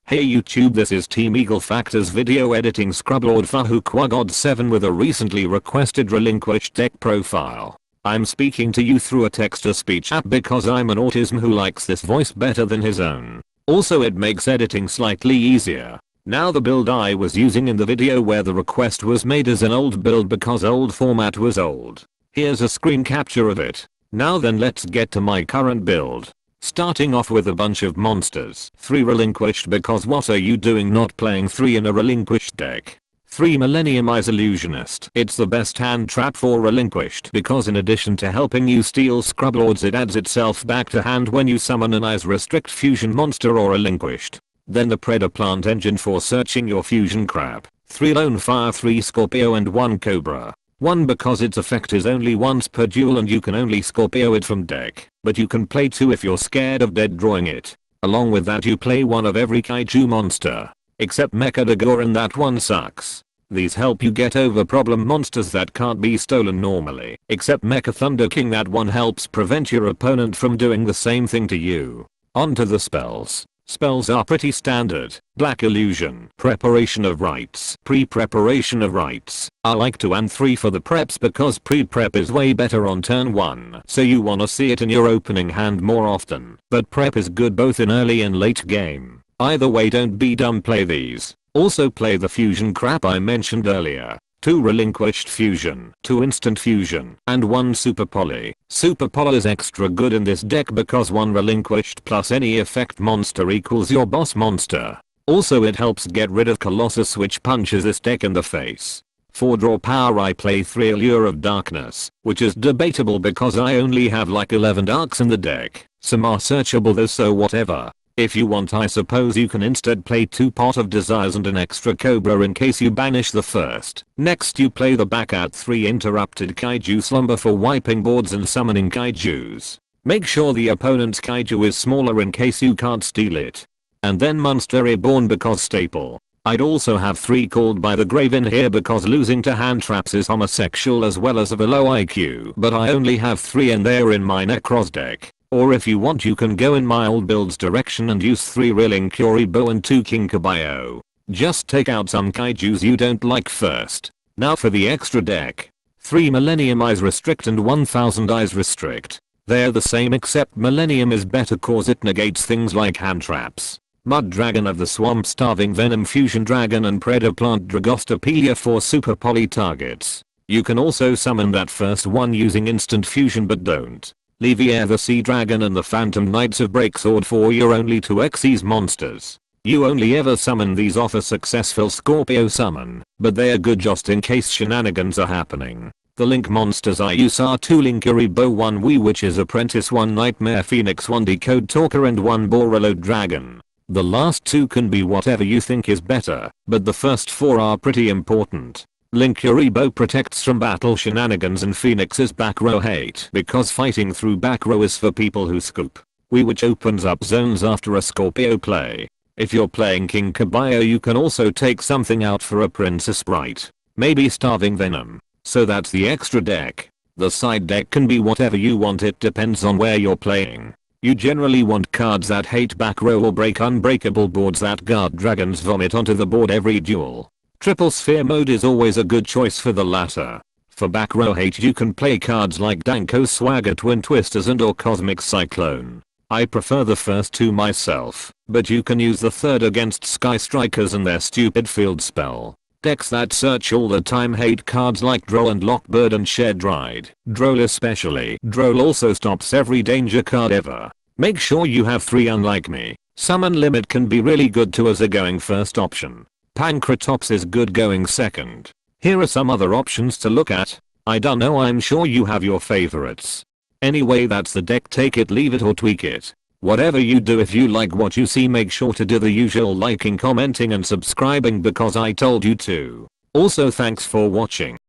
Hey YouTube, this is Team EagleFaqtor's video editing scrublord Fahu Quagod 7 with a recently requested relinquished deck profile. I'm speaking to you through a text-to-speech app because I'm an autism who likes this voice better than his own. Also it makes editing slightly easier. Now the build I was using in the video where the request was made is an old build because old format was old. Here's a screen capture of it. Now then let's get to my current build. Starting off with a bunch of monsters. 3 relinquished because what are you doing not playing 3 in a relinquished deck? 3 Millennium-eyes illusionist. It's the best hand trap for relinquished because in addition to helping you steal scrublords it adds itself back to hand when you summon an eyes restrict fusion monster or relinquished. Then the Predator plant engine for searching your fusion crap. 3 lone fire, 3 Scorpio and 1 Cobra. 1 because its effect is only once per duel and you can only Scorpio it from deck, but you can play 2 if you're scared of dead drawing it. Along with that you play 1 of every Kaiju monster. Except Mecha Dagor and that one sucks. These help you get over problem monsters that can't be stolen normally. Except Mecha Thunder King, that one helps prevent your opponent from doing the same thing to you. On to the spells. Spells are pretty standard. Black Illusion. Preparation of Rites. Pre-preparation of Rites. I like 2 and 3 for the preps because pre-prep is way better on turn 1, so you wanna see it in your opening hand more often. But prep is good both in early and late game. Either way, don't be dumb, play these. Also play the fusion crap I mentioned earlier. 2 relinquished fusion, 2 instant fusion, and 1 super poly. Super poly is extra good in this deck because 1 relinquished plus any effect monster equals your boss monster. Also it helps get rid of Colossus which punches this deck in the face. For draw power I play 3 Allure of Darkness, which is debatable because I only have like 11 darks in the deck. Some are searchable though, so whatever. If you want I suppose you can instead play 2 Pot of Desires and an extra Cobra in case you banish the first. Next you play the back at 3 Interrupted Kaiju Slumber for wiping boards and summoning Kaijus. Make sure the opponent's Kaiju is smaller in case you can't steal it. And then Monster Reborn because staple. I'd also have 3 Called by the Grave in here because losing to hand traps is homosexual as well as of a low IQ, but I only have 3 and they're in my Necros deck. Or if you want you can go in my old build's direction and use 3 Reeling Kuribo and 2 King Kabayo. Just take out some Kaijus you don't like first. Now for the extra deck. 3 Millennium-eyes restrict and 1000 eyes restrict. They're the same except Millennium is better cause it negates things like hand traps. Mud Dragon of the Swamp, Starving Venom Fusion Dragon and Predator Plant Dragostopelia for super poly targets. You can also summon that first one using instant fusion but don't. Levier the Sea Dragon and the Phantom Knights of Breaksword for your only 2 Xyz monsters. You only ever summon these off a successful Scorpio summon, but they are good just in case shenanigans are happening. The Link monsters I use are 2 Linkuribo, 1 Wee Witch's Apprentice, 1 Nightmare Phoenix, 1 Decode Talker and 1 Borreload Dragon. The last 2 can be whatever you think is better, but the first 4 are pretty important. Linkuribo protects from battle shenanigans and Phoenix is back row hate because fighting through back row is for people who scoop. Wee Witch opens up zones after a Scorpio play. If you're playing King Kabayo you can also take something out for a Princess Sprite. Maybe Starving Venom. So that's the extra deck. The side deck can be whatever you want, it depends on where you're playing. You generally want cards that hate back row or break unbreakable boards that guard dragons vomit onto the board every duel. Triple Sphere mode is always a good choice for the latter. For back row hate you can play cards like Danko Swagger, Twin Twisters and or Cosmic Cyclone. I prefer the first 2 myself, but you can use the third against Sky Strikers and their stupid field spell. Decks that search all the time hate cards like Droll and Lockbird and Shed Ride. Droll especially. Droll also stops every danger card ever. Make sure you have 3 unlike me. Summon Limit can be really good too as a going first option. Pancratops is good going second. Here are some other options to look at. I don't know, I'm sure you have your favorites. Anyway, that's the deck, take it, leave it or tweak it. Whatever you do, if you like what you see make sure to do the usual liking, commenting and subscribing because I told you to. Also thanks for watching.